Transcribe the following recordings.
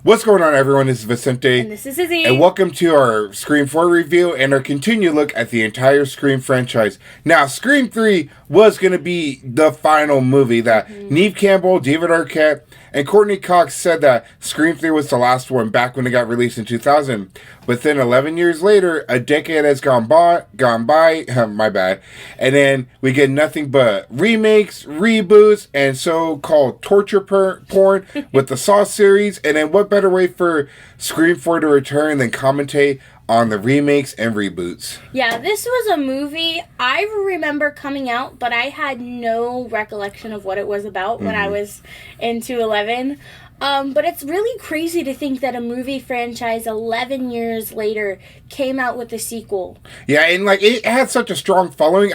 What's going on, everyone? This is Vicente. And this is Izzy. And welcome to our Scream 4 review and our continued look at the entire Scream franchise. Now, Scream 3 was going to be the final movie that Neve Campbell, David Arquette, and Courtney Cox said that Scream 3 was the last one back when it got released in 2000. But then 11 years later, a decade has gone by, my bad. And then we get nothing but remakes, reboots, and so-called torture porn with the Saw series. And then what better way for Scream 4 to return than commentate on the remakes and reboots? Yeah, this was a movie I remember coming out, but I had no recollection of what it was about when I was into 11. But it's really crazy to think that a movie franchise 11 years later came out with a sequel. Yeah, and like it had such a strong following.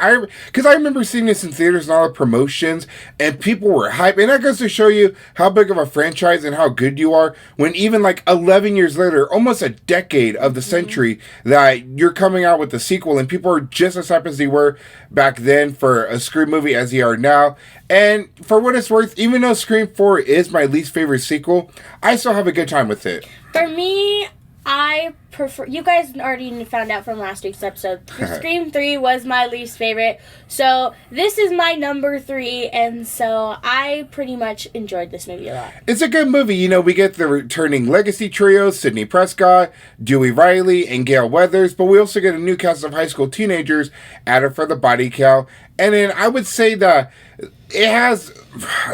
Because I remember seeing this in theaters and all the promotions, and people were hyped. And that goes to show you how big of a franchise and how good you are when even like 11 years later, almost a decade of the century, that you're coming out with the sequel, and people are just as hyped as they were back then for a Scream movie as they are now. And for what it's worth, even though Scream 4 is my least favorite sequel, I still have a good time with it. For me, I prefer... You guys already found out from last week's episode. Scream 3 was my least favorite. So, this is my number 3. And so, I pretty much enjoyed this movie a lot. It's a good movie. You know, we get the returning legacy trio, Sidney Prescott, Deweyriley, and Galeweathers. But we also get a new cast of high school teenagers added for the body count. And then I would say that it has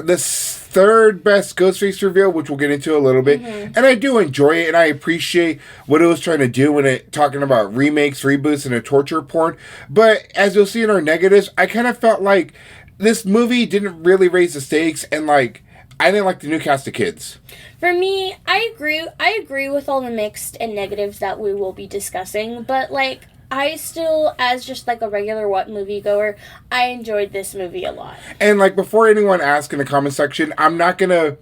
the third best Ghostface reveal, which we'll get into a little bit. And I do enjoy it, and I appreciate what it was trying to do when it talking about remakes, reboots, and a torture porn. But as you'll see in our negatives, I kind of felt like this movie didn't really raise the stakes, and like I didn't like the new cast of kids. For me, I agree with all the mixed and negatives that we will be discussing, but like I still, as just like a regular moviegoer, I enjoyed this movie a lot. And like before anyone asks in the comment section, I'm not gonna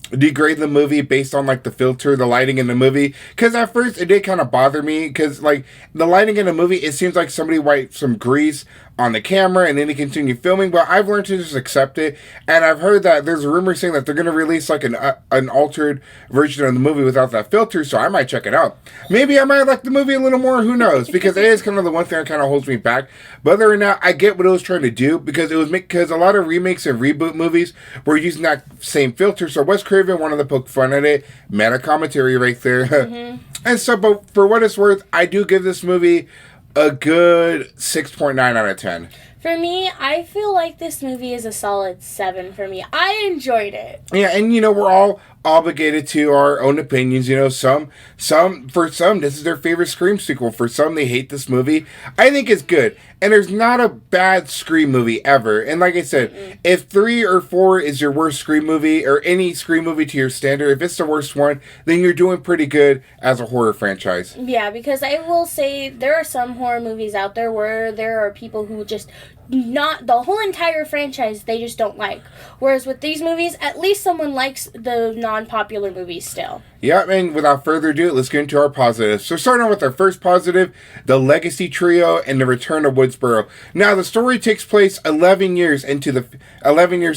degrade the movie based on like the filter, the lighting in the movie, because at first it did kind of bother me, because like the lighting in the movie, it seems like somebody wiped some grease on the camera and then they continue filming. But I've learned to just accept it, and I've heard that there's a rumor saying that they're going to release like an altered version of the movie without that filter, so I might check it out. Maybe I might like the movie a little more, who knows, because it is kind of the one thing that kind of holds me back. But other than that, I get what it was trying to do, because because a lot of remakes and reboot movies were using that same filter. So wescraven wanted to poke fun at it, meta commentary right there. And so, but for what it's worth, I do give this movie a good 6.9 out of 10. For me, I feel like this movie is a solid 7 for me. I enjoyed it. Yeah, and you know, we're all obligated to our own opinions. You know, for some, this is their favorite Scream sequel. For some, they hate this movie. I think it's good. And there's not a bad Scream movie ever. And like I said, if 3 or 4 is your worst Scream movie, or any Scream movie to your standard, if it's the worst one, then you're doing pretty good as a horror franchise. Yeah, because I will say there are some horror movies out there where there are people who just not the whole entire franchise they just don't like. Whereas with these movies, at least someone likes the non-popular movies still. Yeah, and without further ado, let's get into our positives. So starting with our first positive, the legacy trio and the return of Woodsboro. Now, the story takes place 11 years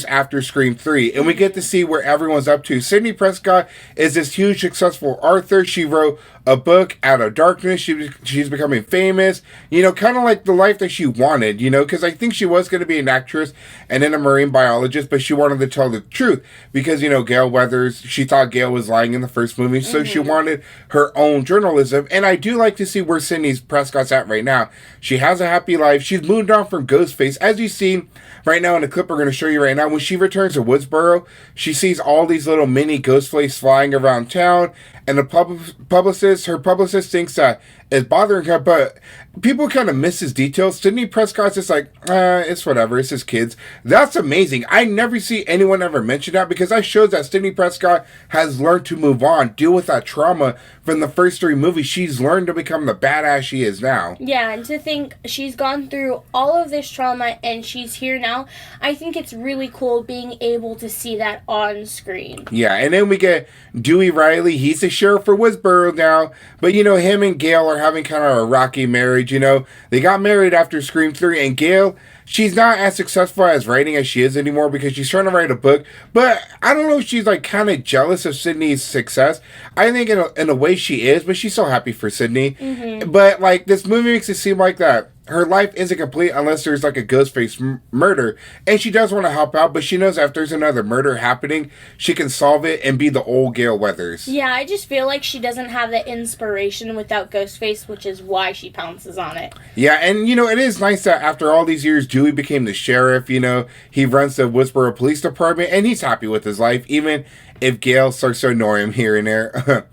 after Scream 3, and we get to see where everyone's up to. Sidney Prescott is this huge, successful author. She wrote a book, Out of Darkness. She's becoming famous. You know, kind of like the life that she wanted, you know, because I think she was going to be an actress and then a marine biologist, but she wanted to tell the truth because, you know, Galeweathers, she thought Gale was lying in the first movie, so she wanted her own journalism. And I do like to see where Sidney Prescott's at right now. She has a happy life. She's moved on from Ghostface. As you see right now in the clip we're going to show you right now, when she returns to Woodsboro, she sees all these little mini Ghostface flying around town, and her publicist thinks that it's bothering her, but people kind of miss his details. Sidney Prescott's just like, it's whatever, it's his kids. That's amazing. I never see anyone ever mention that, because that shows that Sidney Prescott has learned to move on, deal with that trauma from the first 3 movies. She's learned to become the badass she is now. Yeah, and to think she's gone through all of this trauma and she's here now, I think it's really cool being able to see that on screen. Yeah, and then we get Deweyriley. He's the sheriff for Woodsboro now, but you know, him and Gale are having kind of a rocky marriage. You know, they got married after Scream 3, and Gale she's not as successful as writing as she is anymore because she's trying to write a book. But I don't know if she's like kind of jealous of Sydney's success. I think in a way she is, but she's so happy for Sydney. But like this movie makes it seem like that her life isn't complete unless there's like a ghostface murder, and she does want to help out, but she knows that if there's another murder happening, she can solve it and be the old Gale Weathers. Yeah, I just feel like she doesn't have the inspiration without Ghostface, which is why she pounces on it. Yeah, and you know, it is nice that after all these years, Dewey became the sheriff. You know, he runs the Woodsboro Police Department, and he's happy with his life, even if Gale starts to annoy him here and there.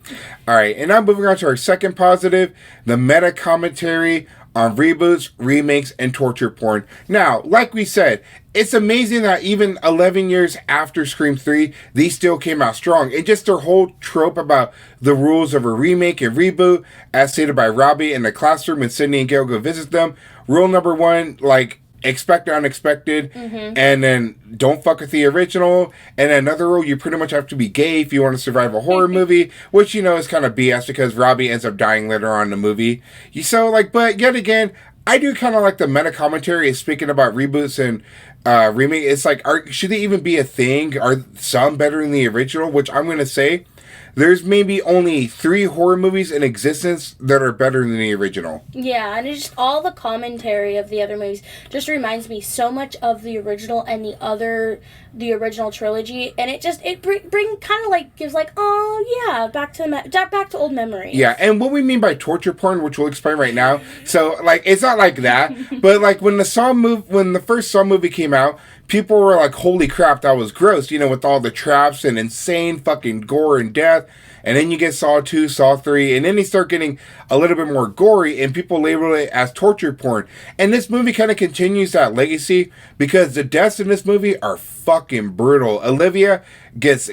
All right, and now moving on to our second positive, the meta commentary on reboots, remakes, and torture porn. Now, like we said, it's amazing that even 11 years after Scream 3, these still came out strong. And just their whole trope about the rules of a remake and reboot, as stated by Robbie in the classroom when Sydney and Gale go visit them. Rule number 1, like, expect the unexpected, and then don't fuck with the original. And another rule, you pretty much have to be gay if you want to survive a horror movie, which, you know, is kind of BS because Robbie ends up dying later on in the movie. But yet again, I do kind of like the meta commentary speaking about reboots and remake. It's like, should they even be a thing? Are some better than the original? Which I'm going to say, there's maybe only 3 horror movies in existence that are better than the original. Yeah, and it's just all the commentary of the other movies just reminds me so much of the original and the original trilogy, and it bring kind of like gives like, oh yeah, back to old memories. Yeah, and what we mean by torture porn, which we'll explain right now. So like, it's not like that, but like when the first Saw movie came out, people were like, holy crap, that was gross, you know, with all the traps and insane fucking gore and death. And then you get Saw 2, Saw 3, and then they start getting a little bit more gory, and people label it as torture porn. And this movie kind of continues that legacy, because the deaths in this movie are fucking brutal. Olivia gets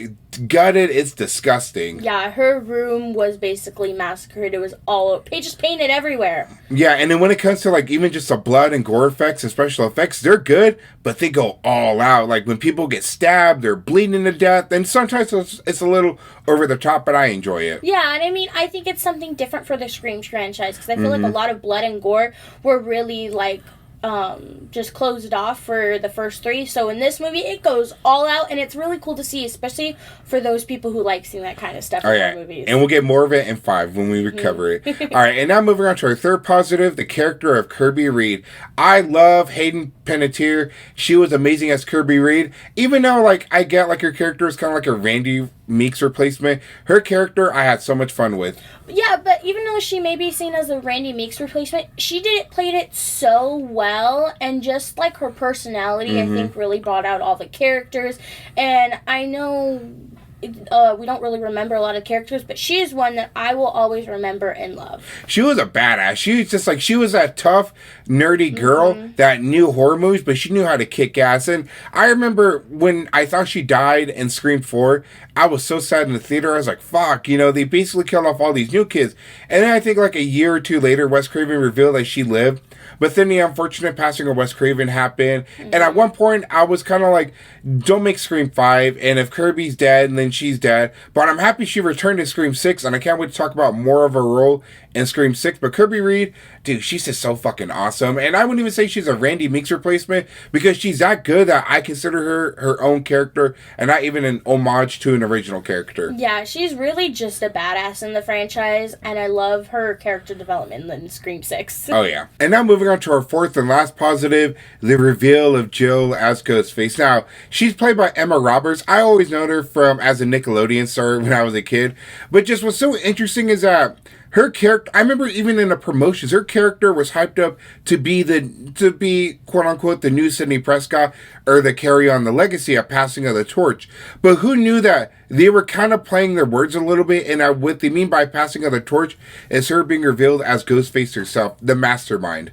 gutted. It's disgusting. Yeah, her room was basically massacred. It was all just painted everywhere. Yeah, and then when it comes to like even just the blood and gore effects and special effects, they're good, but they go all out. Like when people get stabbed, they're bleeding to death, and sometimes it's a little over the top, but I enjoy it. Yeah, and I mean, I think it's something different for the Scream franchise, because I feel like a lot of blood and gore were really like just closed off for the first 3. So in this movie, it goes all out, and it's really cool to see, especially for those people who like seeing that kind of stuff in movies. And we'll get more of it in 5 when we recover it. All right, and now moving on to our third positive, the character of Kirbyreed. I love Hayden Panettiere. She was amazing as Kirbyreed. Even though, like, I get, like, her character is kind of like a Randy Meeks replacement, her character I had so much fun with. Yeah, but even though she may be seen as a Randy Meeks replacement, she played it so well, and just like her personality, I think really brought out all the characters. And I know we don't really remember a lot of characters, but she is one that I will always remember and love. She was a badass. She was just like, she was that tough, nerdy girl that knew horror movies, but she knew how to kick ass. And I remember when I thought she died in Scream 4, I was so sad in the theater. I was like, fuck, you know, they basically killed off all these new kids. And then I think like a year or 2 later, Wes Craven revealed that she lived. But then the unfortunate passing of Wes Craven happened. And at one point, I was kind of like, don't make Scream 5. And if Kirby's dead, then she's dead. But I'm happy she returned in Scream 6. And I can't wait to talk about more of her role in Scream 6. But Kirbyreed, dude, she's just so fucking awesome. And I wouldn't even say she's a Randy Meeks replacement, because she's that good that I consider her own character and not even an homage to an original character. Yeah, she's really just a badass in the franchise. And I love her character development in Scream 6. Oh, yeah. And now moving on to our fourth and last positive, the reveal of Jill as Ghostface. Now, she's played by Emma Roberts. I always known her from as a Nickelodeon star when I was a kid. But just what's so interesting is that her character, I remember even in the promotions, her character was hyped up to be quote unquote the new Sidney Prescott, or the carry on the legacy of passing of the torch. But who knew that they were kind of playing their words a little bit, and what they mean by passing of the torch is her being revealed as Ghostface herself, the mastermind.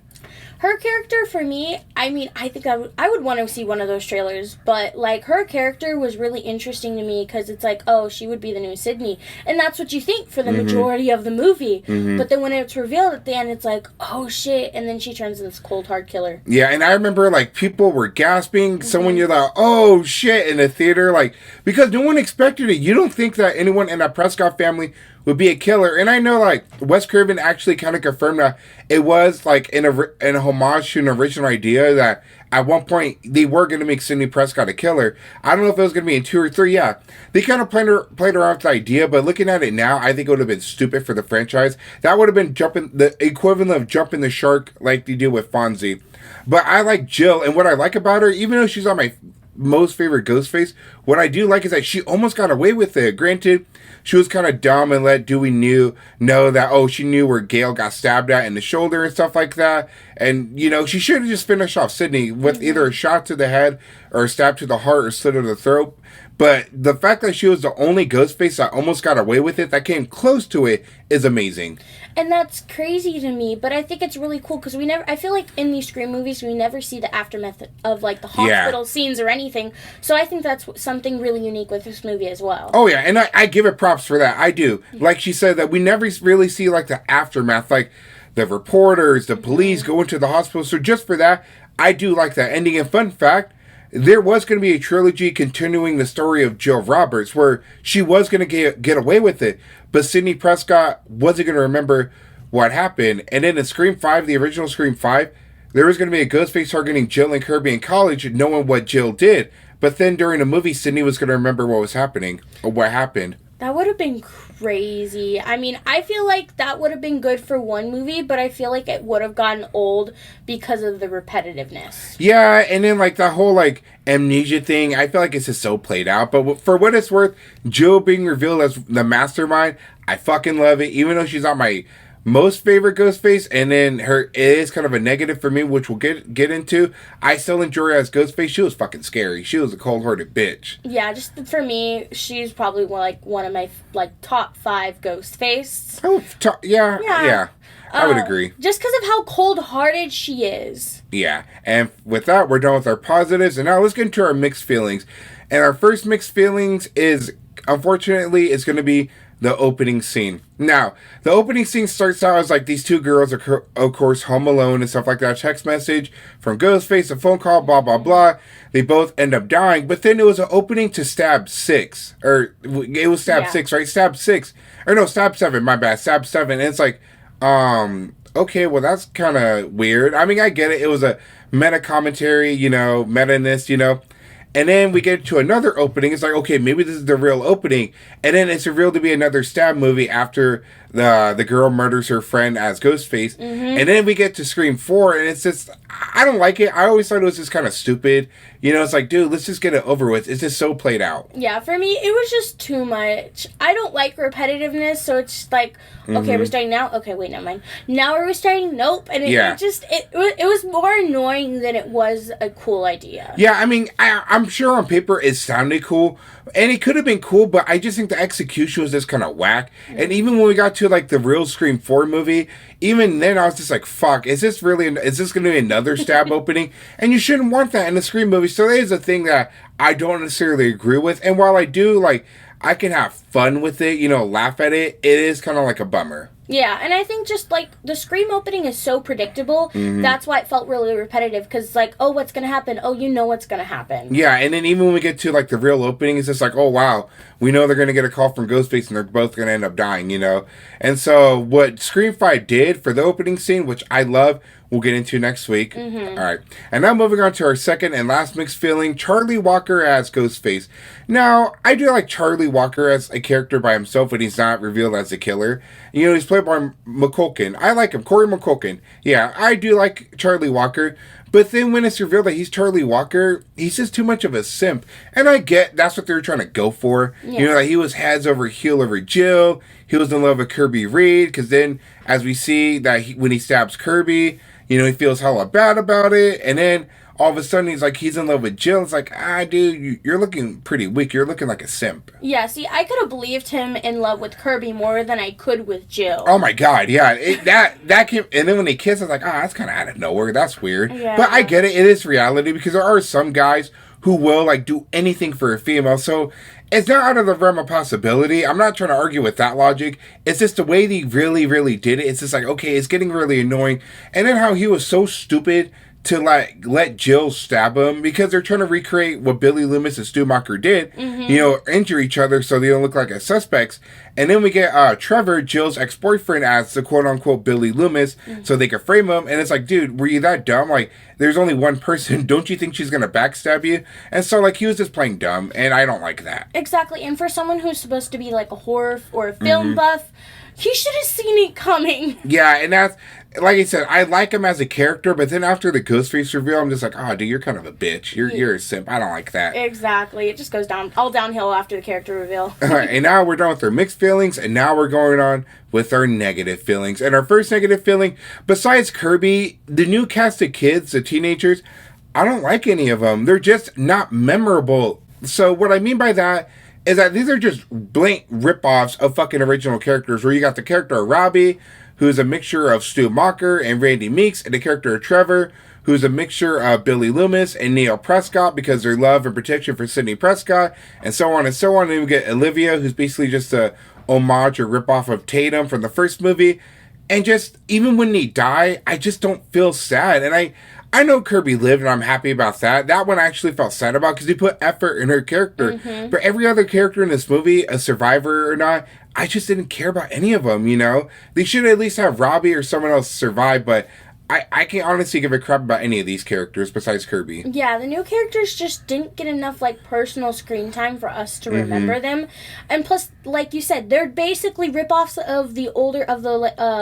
Her character, for me, I mean, I think I would want to see one of those trailers, but, like, her character was really interesting to me, because it's like, oh, she would be the new Sydney, and that's what you think for the majority of the movie, but then when it's revealed at the end, it's like, oh, shit, and then she turns into this cold, hard killer. Yeah, and I remember, like, people were gasping, someone yelled out, oh, shit, in the theater, like, because no one expected it. You don't think that anyone in that Prescott family would be a killer. And I know, like, Wes Craven actually kind of confirmed that it was, like, in a homage to an original idea that at one point they were going to make Sidney Prescott a killer. I don't know if it was going to be in 2 or 3. Yeah, they kind of played around with the idea, but looking at it now, I think it would have been stupid for the franchise. That would have been the equivalent of jumping the shark like they do with Fonzie. But I like Jill, and what I like about her, even though she's not my most favorite Ghostface, what I do like is that she almost got away with it. Granted, she was kind of dumb and let Dewey know that, oh, she knew where Gale got stabbed at in the shoulder and stuff like that. And, you know, she should have just finished off Sidney with either a shot to the head or a stab to the heart or slit of the throat. But the fact that she was the only Ghostface that almost got away with it, that came close to it, is amazing. And that's crazy to me, but I think it's really cool because I feel like in these Scream movies, we never see the aftermath of, like, the hospital scenes or anything. So I think that's something really unique with this movie as well. Oh, yeah, and I give it props for that. I do. Like she said, that we never really see, like, the aftermath, like, the reporters, the police go into the hospital. So just for that, I do like that ending. And fun fact, there was going to be a trilogy continuing the story of Jill Roberts, where she was going to get away with it, but Sidney Prescott wasn't going to remember what happened. And then in Scream 5, the original Scream 5, there was going to be a Ghostface targeting Jill and Kirby in college, knowing what Jill did. But then during the movie, Sidney was going to remember what was happening, or what happened. That would have been crazy. I mean, I feel like that would have been good for one movie, but I feel like it would have gotten old because of the repetitiveness. Yeah, and then, like, the whole, like, amnesia thing, I feel like it's just so played out. But for what it's worth, Jill being revealed as the mastermind, I fucking love it, even though she's not my most favorite Ghostface, and then it is kind of a negative for me, which we'll get into. I still enjoy her as Ghostface. She was fucking scary. She was a cold-hearted bitch. Yeah, just for me, she's probably one of my, like, top 5 Ghostface. Oh, yeah. I would agree. Just because of how cold-hearted she is. Yeah, and with that, we're done with our positives, and now let's get into our mixed feelings. And our first mixed feelings is, unfortunately, it's going to be the opening scene. Now, the opening scene starts out as, like, these two girls are, of course, home alone and stuff like that. Text message from Ghostface, a phone call, blah, blah, blah. They both end up dying. But then it was an opening to stab 6. Or, it was stab 6, right? Stab 6. Or, no, stab 7. My bad. Stab 7. And it's like, okay, well, that's kind of weird. I mean, I get it. It was a meta commentary, you know, meta-ness, you know. And then we get to another opening. It's like, okay, maybe this is the real opening. And then it's revealed to be another stab movie after the girl murders her friend as Ghostface. Mm-hmm. And then we get to Scream 4, and it's just, I don't like it. I always thought it was just kind of stupid. You know, it's like, dude, let's just get it over with. It's just so played out. Yeah, for me, it was just too much. I don't like repetitiveness, so it's like, okay, we're starting now? Okay, wait, never mind. Now are we starting? Nope. And it was more annoying than it was a cool idea. Yeah, I mean, I'm sure on paper it sounded cool, and it could have been cool, but I just think the execution was just kind of whack. Mm-hmm. And even when we got to, like, the real Scream 4 movie, even then I was just like, fuck, is this going to be another stab opening? And you shouldn't want that in a Scream movie. So that is a thing that I don't necessarily agree with. And while I do, like, I can have fun with it, you know, laugh at it, it is kind of like a bummer. Yeah, and I think just, like, the Scream opening is so predictable, that's why it felt really repetitive, because, like, oh, what's going to happen? Oh, you know what's going to happen. Yeah, and then even when we get to, like, the real opening, it's just like, oh, wow, we know they're going to get a call from Ghostface, and they're both going to end up dying, you know? And so what Scream 5 did for the opening scene, which I love, we'll get into next week. Mm-hmm. All right. And now moving on to our second and last mixed feeling, Charlie Walker as Ghostface. Now, I do like Charlie Walker as a character by himself when he's not revealed as a killer. You know, he's played by McCulkin. I like him. Corey McCulkin. Yeah, I do like Charlie Walker. But then when it's revealed that he's Charlie Walker, he's just too much of a simp. And I get that's what they were trying to go for. Yeah. You know, like he was heads over heel over Jill. He was in love with Kirby-Reed. Because then, as we see, that when he stabs Kirby, you know, he feels hella bad about it. And then all of a sudden he's in love with Jill. It's like, dude, you're looking pretty weak. You're looking like a simp. Yeah, see, I could have believed him in love with Kirby more than I could with Jill. Oh my god, yeah. That came, and then when they kiss, I was like, that's kind of out of nowhere. That's weird. Yeah. But I get it. It is reality because there are some guys who will, like, do anything for a female. So it's not out of the realm of possibility. I'm not trying to argue with that logic. It's just the way they really, really did it. It's just like, okay, it's getting really annoying. And then how he was so stupid to like let Jill stab him because they're trying to recreate what Billy Loomis and Stu Macher did, injure each other so they don't look like as suspects. And then we get Trevor, Jill's ex-boyfriend, as the quote-unquote Billy Loomis so they could frame him. And it's like, dude, were you that dumb? Like, there's only one person. Don't you think she's going to backstab you? And so, like, he was just playing dumb, and I don't like that. Exactly. And for someone who's supposed to be, like, a horror or a film buff, he should have seen it coming. Yeah, and that's... Like I said, I like him as a character, but then after the Ghostface reveal, I'm just like, oh, dude, you're kind of a bitch. You're a simp. I don't like that. Exactly. It just goes all downhill after the character reveal. All right, and now we're done with our mixed feelings, and now we're going on with our negative feelings. And our first negative feeling, besides Kirby, the new cast of kids, the teenagers, I don't like any of them. They're just not memorable. So what I mean by that is that these are just blatant rip-offs of fucking original characters, where you got the character of Robbie, who's a mixture of Stu Macher and Randy Meeks, and the character of Trevor, who's a mixture of Billy Loomis and Neil Prescott because their love and protection for Sidney Prescott, and so on and so on. And then we get Olivia, who's basically just a homage or ripoff of Tatum from the first movie. And just, even when they die, I just don't feel sad. And I know Kirby lived, and I'm happy about that. That one I actually felt sad about because he put effort in her character. But every other character in this movie, a survivor or not, I just didn't care about any of them, you know? They should at least have Robbie or someone else survive, but I can't honestly give a crap about any of these characters besides Kirby. Yeah, the new characters just didn't get enough, like, personal screen time for us to remember them. And plus, like you said, they're basically rip-offs of the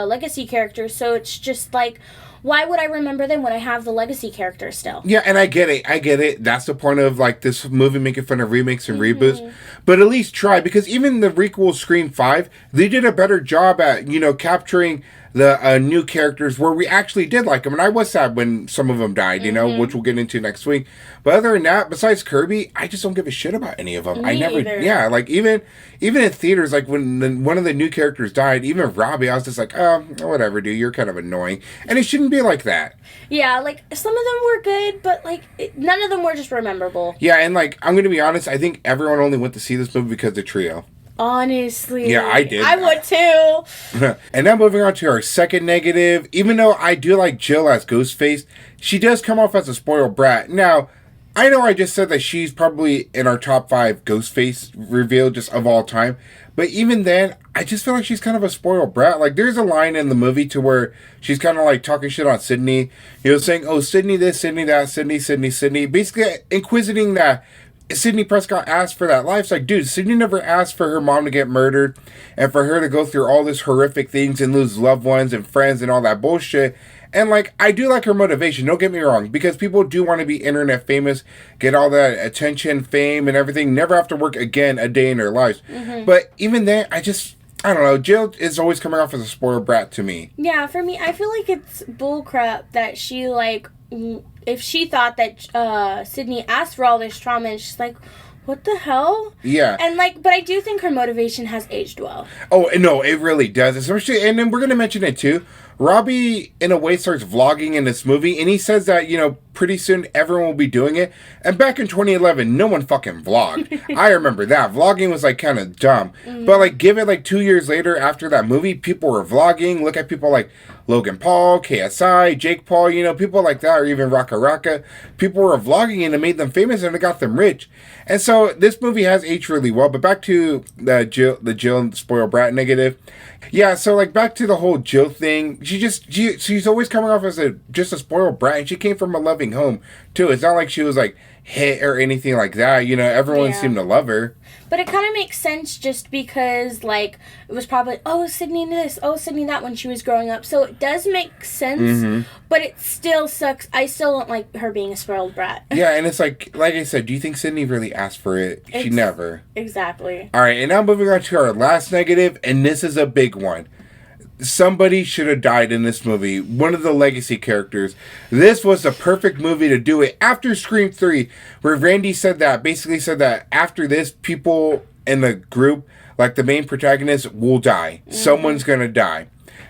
legacy characters, so it's just like, why would I remember them when I have the legacy characters still? Yeah, and I get it. That's the point of, like, this movie making fun of remakes and reboots. But at least try, because even the requel Scream 5, they did a better job at, capturing the new characters where we actually did like them. And I was sad when some of them died, which we'll get into next week. But other than that, besides Kirby, I just don't give a shit about any of them. Me either. Yeah, like even in theaters, like when one of the new characters died, even Robbie, I was just like, oh, whatever, dude, you're kind of annoying. And it shouldn't be like that. Yeah, like, some of them were good, but, like, none of them were just rememberable. Yeah, and, like, I'm going to be honest, I think everyone only went to see this movie because of the trio. Honestly. Yeah, I did. I would too. And now moving on to our second negative. Even though I do like Jill as Ghostface, she does come off as a spoiled brat. Now, I know I just said that she's probably in our top 5 Ghostface reveal just of all time. But even then, I just feel like she's kind of a spoiled brat. Like, there's a line in the movie to where she's kind of like talking shit on Sidney. Saying, oh, Sidney this, Sidney that, Sidney. Basically inquisiting that Sidney Prescott asked for that life. It's like, dude, Sidney never asked for her mom to get murdered and for her to go through all this horrific things and lose loved ones and friends and all that bullshit. And, like, I do like her motivation, don't get me wrong, because people do want to be internet famous, get all that attention, fame, and everything, never have to work again a day in their lives. But even then, I don't know, Jill is always coming off as a spoiled brat to me. Yeah, for me, I feel like it's bullcrap that she, like, if she thought that Sidney asked for all this trauma, and she's like, what the hell? Yeah. And, like, but I do think her motivation has aged well. Oh, no, it really does. Especially, and then we're going to mention it too. Robbie, in a way, starts vlogging in this movie, and he says that, pretty soon everyone will be doing it. And back in 2011, no one fucking vlogged. I remember that. Vlogging was, like, kind of dumb. But, like, give it, like, 2 years later after that movie, people were vlogging. Look at people like Logan Paul, KSI, Jake Paul, people like that, or even Raka Raka. People were vlogging, and it made them famous, and it got them rich. And so, this movie has aged really well. But back to the Jill spoiled brat negative. Yeah, so, like, back to the whole Jill thing. She's always coming off as just a spoiled brat, and she came from a loving home, too. It's not like she was, like, hit or anything like that. Everyone seemed to love her. But it kind of makes sense just because, like, it was probably, oh, Sidney this, oh, Sidney that when she was growing up. So it does make sense, but it still sucks. I still don't like her being a spoiled brat. Yeah, and it's like I said, do you think Sidney really asked for it? She never. Exactly. All right, and now moving on to our last negative, and this is a big one. Somebody should have died in this movie. One of the legacy characters. This was the perfect movie to do it. After Scream 3, where Randy basically said that after this, people in the group, like the main protagonist, will die. Someone's gonna die.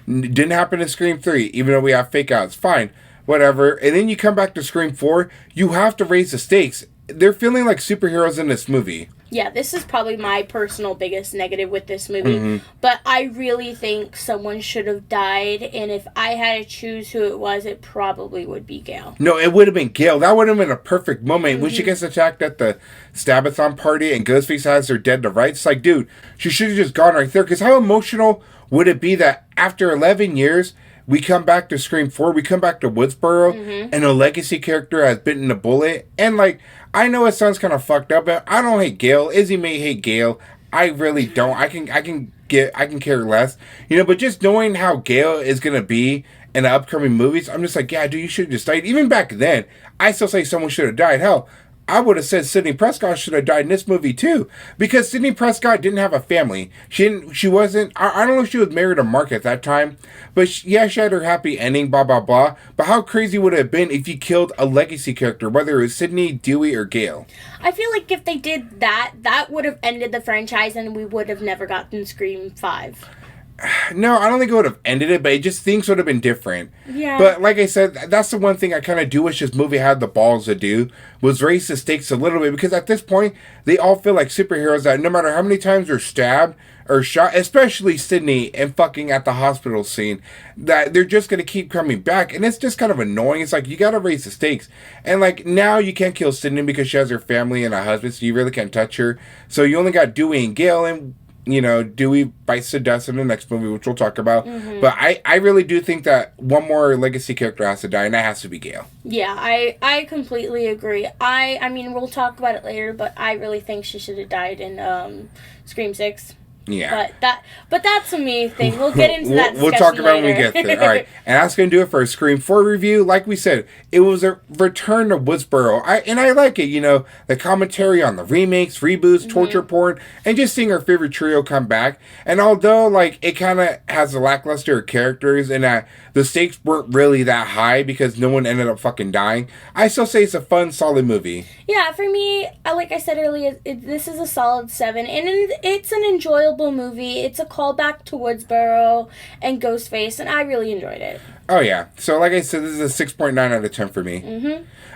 Didn't happen in Scream 3, even though we have fake outs. Fine, whatever. And then you come back to Scream 4, you have to raise the stakes. They're feeling like superheroes in this movie. Yeah, this is probably my personal biggest negative with this movie. But I really think someone should have died, and if I had to choose who it was, it probably would be Gail. No, it would have been Gail. That would have been a perfect moment. When she gets attacked at the Stabathon party and Ghostface has her dead to rights. It's like, dude, she should have just gone right there. Because how emotional would it be that after 11 years, we come back to Scream 4, we come back to Woodsboro, and a legacy character has bitten a bullet. And, like, I know it sounds kind of fucked up, but I don't hate Gail. Izzy may hate Gail. I really don't. I can care less. You know, but just knowing how Gail is going to be in the upcoming movies, I'm just like, yeah, dude, you should have just died. Even back then, I still say someone should have died. Hell, I would have said Sidney Prescott should have died in this movie too, because Sidney Prescott didn't have a family. She wasn't. I don't know if she was married to Mark at that time, but she had her happy ending. Blah blah blah. But how crazy would it have been if you killed a legacy character, whether it was Sidney, Dewey, or Gail? I feel like if they did that, that would have ended the franchise, and we would have never gotten Scream 5. No, I don't think it would have ended it, but it just things would have been different. Yeah. But like I said, that's the one thing I kind of do wish this movie had the balls to do, was raise the stakes a little bit, because at this point, they all feel like superheroes that no matter how many times they're stabbed or shot, especially Sydney and fucking at the hospital scene, that they're just going to keep coming back. And it's just kind of annoying. It's like, you got to raise the stakes. And like, now you can't kill Sydney because she has her family and a husband, so you really can't touch her. So you only got Dewey and Gail, and you know, Dewey bites the dust in the next movie, which we'll talk about. But I really do think that one more legacy character has to die, and that has to be Gail. Yeah, I completely agree. I mean, we'll talk about it later, but I really think she should have died in Scream 6. Yeah. But that's a me thing. We'll get into that We'll talk about it when we later. get there. All right. And that's going to do it for a Scream 4 review. Like we said, it was a return to Woodsboro. I like it, you know, the commentary on the remakes, reboots, torture porn, and just seeing our favorite trio come back. And although, like, it kind of has a lackluster characters and the stakes weren't really that high because no one ended up fucking dying, I still say it's a fun, solid movie. Yeah, for me, like I said earlier, this is a solid 7, and it's an enjoyable movie. It's a callback to Woodsboro and Ghostface, and I really enjoyed it. Oh, yeah. So, like I said, this is a 6.9 out of 10 for me.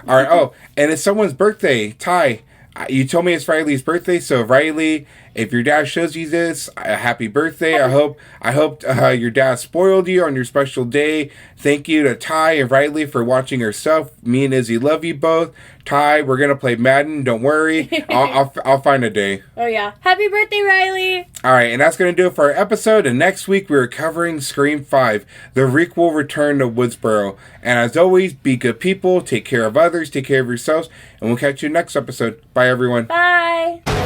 All right. Oh, and it's someone's birthday. Ty, you told me it's Riley's birthday, so Riley, if your dad shows you this, happy birthday. I hope your dad spoiled you on your special day. Thank you to Ty and Riley for watching her stuff. Me and Izzy love you both. Ty, we're gonna play Madden. Don't worry, I'll find a day. Oh yeah, happy birthday, Riley! All right, and that's gonna do it for our episode. And next week we're covering Scream 5, the requel return to Woodsboro. And as always, be good people, take care of others, take care of yourselves, and we'll catch you next episode. Bye, everyone. Bye.